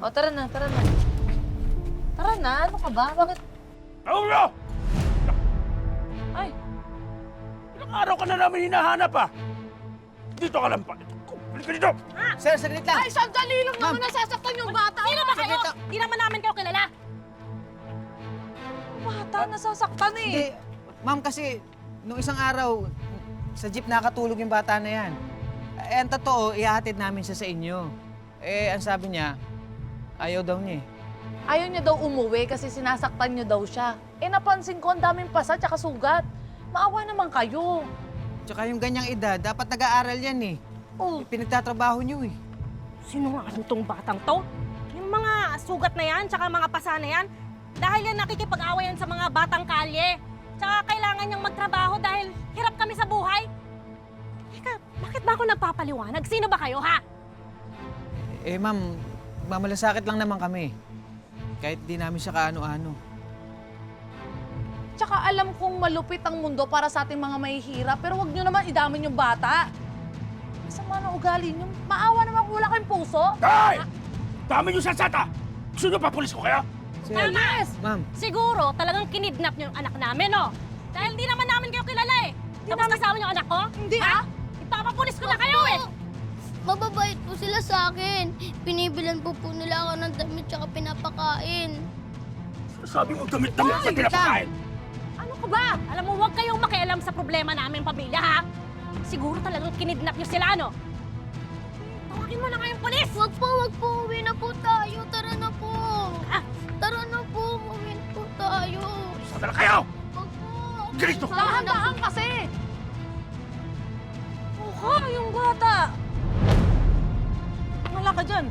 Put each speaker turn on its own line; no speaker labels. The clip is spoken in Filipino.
O, tara na, tara na. Tara na, ano ka ba? Bakit?
Paulo!
Ay,
Ilang araw ka na namin hinahanap ah! Dito ka lang pa. Balik ka dito!
Sir, saglit lang.
ay, sandali lang naman nasasaktan yung bata.
Sino ba kayo?
Saglit lang.
Di naman namin kayo kilala.
Bata, nasasaktan eh.
Hindi. Ma'am, kasi nung isang araw, sa jeep nakatulog yung bata na yan. Eh, ang totoo, ihahatid namin siya sa inyo. Eh, ang sabi niya, ayaw daw niya eh.
Ayaw niya daw umuwi kasi sinasaktan niyo daw siya. Eh, napansin ko ang daming pasa tsaka sugat. Maawa naman kayo.
Tsaka yung ganyang edad, dapat nag-aaral yan eh.
Oh,
Pinagtatrabaho niyo eh.
Sino nga itong batang to? Yung mga sugat na yan, tsaka mga pasa na yan, dahil yan nakikipag-awayan sa mga batang kalye. Tsaka kailangan niyang magtrabaho dahil hirap kami sa buhay. Teka, bakit ba ako nagpapaliwanag? Sino ba kayo, ha?
Eh, ma'am, mamalasakit lang naman kami. Kahit di namin siya kaano-ano.
tsaka alam kong malupit ang mundo para sa ating mga mahihirap, pero wag niyo naman idamin yung bata. Masama ng ugali niyo. Maawa naman kung wala kayong puso.
Tay! Dami niyo sasata! Gusto niyo pa pulis ko kaya?
Sir,
Yes!
ma'am,
Siguro talagang kinidnap niyo yung anak namin, no? Dahil di naman namin kayo kilala eh. Tapos kasama niyo ang anak ko?
Hindi,
ha?
ah.
Ipapapulis ko na kayo eh.
Mababait po sila sa akin. Pinibilan po nila ako ng damit tsaka pinapakain.
Sabi mo damit-damit sa pinapakain!
Ano ka ba? Alam mo, huwag kayong makialam sa problema namin pamilya, ha? Siguro talagang kinidnap niyo sila, no? Tawagin mo na kayong pulis!
Wag po. Uwi na po tayo. Tara na po.
Ah.
Tara na po. Uwi na po tayo.
Sadala kayo!
Wag po.
Ganito!
Dahan-dahan kasi. Mukha yung bata. Wala ka dyan.